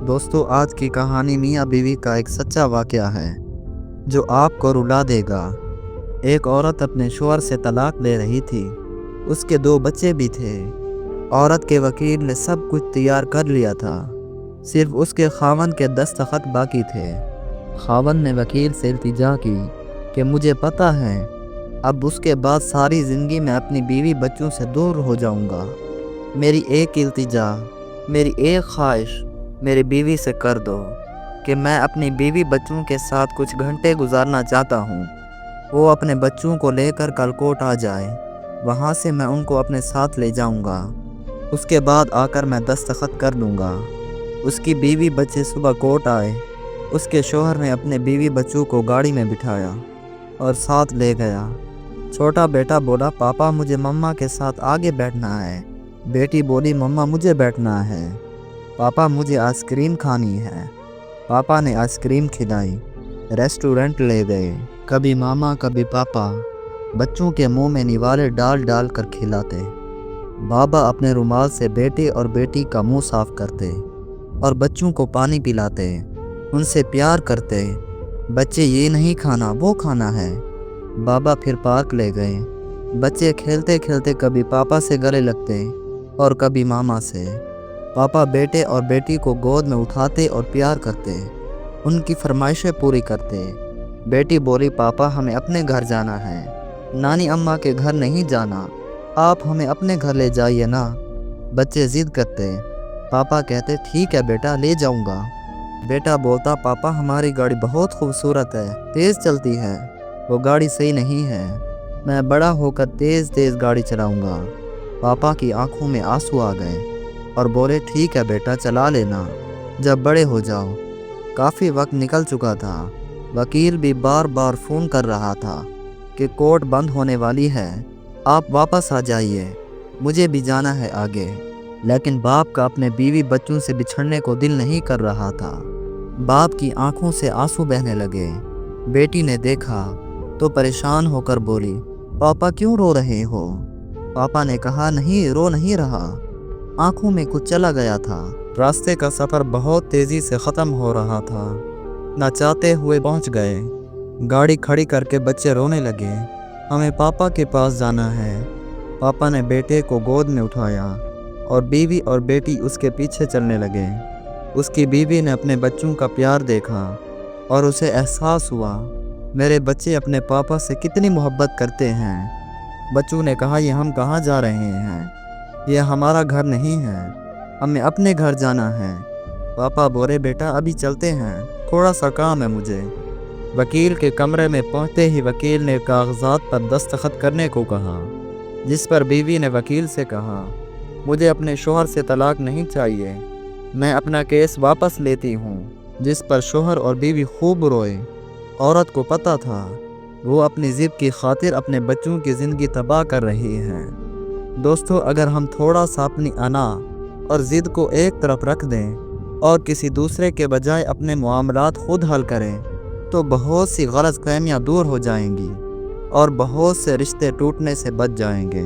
दोस्तों, आज की कहानी मियाँ बीवी का एक सच्चा वाक़या है जो आपको रुला देगा। एक औरत अपने शौहर से तलाक ले रही थी। उसके 2 बच्चे भी थे। औरत के वकील ने सब कुछ तैयार कर लिया था, सिर्फ उसके खावंद के दस्तखत बाकी थे। खावंद ने वकील से इल्तिजा की कि मुझे पता है अब उसके बाद सारी ज़िंदगी मैं अपनी बीवी बच्चों से दूर हो जाऊंगा। मेरी एक इल्तिजा, मेरी एक ख्वाहिश मेरी बीवी से कर दो कि मैं अपनी बीवी बच्चों के साथ कुछ घंटे गुजारना चाहता हूँ। वो अपने बच्चों को लेकर कल कोर्ट आ जाए, वहाँ से मैं उनको अपने साथ ले जाऊँगा। उसके बाद आकर मैं दस्तखत कर दूँगा। उसकी बीवी बच्चे सुबह कोर्ट आए। उसके शौहर ने अपने बीवी बच्चों को गाड़ी में बिठाया और साथ ले गया। छोटा बेटा बोला, पापा मुझे मम्मा के साथ आगे बैठना है। बेटी बोली, मम्मा मुझे बैठना है। पापा मुझे आइसक्रीम खानी है। पापा ने आइसक्रीम खिलाई, रेस्टोरेंट ले गए। कभी मामा कभी पापा बच्चों के मुंह में निवाले डाल डाल कर खिलाते। बाबा अपने रुमाल से बेटे और बेटी का मुंह साफ करते और बच्चों को पानी पिलाते, उनसे प्यार करते। बच्चे ये नहीं खाना वो खाना है। बाबा फिर पार्क ले गए। बच्चे खेलते खेलते कभी पापा से गले लगते और कभी मामा से। पापा बेटे और बेटी को गोद में उठाते और प्यार करते, उनकी फरमाइशें पूरी करते। बेटी बोली, पापा हमें अपने घर जाना है, नानी अम्मा के घर नहीं जाना, आप हमें अपने घर ले जाइए ना। बच्चे ज़िद करते। पापा कहते, ठीक है बेटा ले जाऊंगा। बेटा बोलता, पापा हमारी गाड़ी बहुत खूबसूरत है, तेज़ चलती है। वो गाड़ी सही नहीं है, मैं बड़ा होकर तेज़ तेज़ गाड़ी चलाऊंगा। पापा की आंखों में आंसू आ गए और बोले, ठीक है बेटा चला लेना जब बड़े हो जाओ। काफ़ी वक्त निकल चुका था। वकील भी बार बार फ़ोन कर रहा था कि कोर्ट बंद होने वाली है, आप वापस आ जाइए, मुझे भी जाना है आगे। लेकिन बाप का अपने बीवी बच्चों से बिछड़ने को दिल नहीं कर रहा था। बाप की आंखों से आंसू बहने लगे। बेटी ने देखा तो परेशान होकर बोली, पापा क्यों रो रहे हो? पापा ने कहा, नहीं रो नहीं रहा, आंखों में कुछ चला गया था। रास्ते का सफ़र बहुत तेज़ी से ख़त्म हो रहा था। न चाहते हुए पहुंच गए। गाड़ी खड़ी करके बच्चे रोने लगे, हमें पापा के पास जाना है। पापा ने बेटे को गोद में उठाया और बीवी और बेटी उसके पीछे चलने लगे। उसकी बीवी ने अपने बच्चों का प्यार देखा और उसे एहसास हुआ, मेरे बच्चे अपने पापा से कितनी मोहब्बत करते हैं। बच्चों ने कहा, ये हम कहाँ जा रहे हैं? यह हमारा घर नहीं है, हमें अपने घर जाना है। पापा बोले, बेटा अभी चलते हैं, थोड़ा सा काम है मुझे। वकील के कमरे में पहुंचते ही वकील ने कागजात पर दस्तखत करने को कहा, जिस पर बीवी ने वकील से कहा, मुझे अपने शौहर से तलाक नहीं चाहिए, मैं अपना केस वापस लेती हूँ। जिस पर शौहर और बीवी खूब रोए। औरत को पता था वो अपनी ज़िद की खातिर अपने बच्चों की ज़िंदगी तबाह कर रही है। दोस्तों, अगर हम थोड़ा सा अपनी अना और ज़िद को एक तरफ रख दें और किसी दूसरे के बजाय अपने मामलात खुद हल करें तो बहुत सी गलतफहमियां दूर हो जाएंगी और बहुत से रिश्ते टूटने से बच जाएंगे।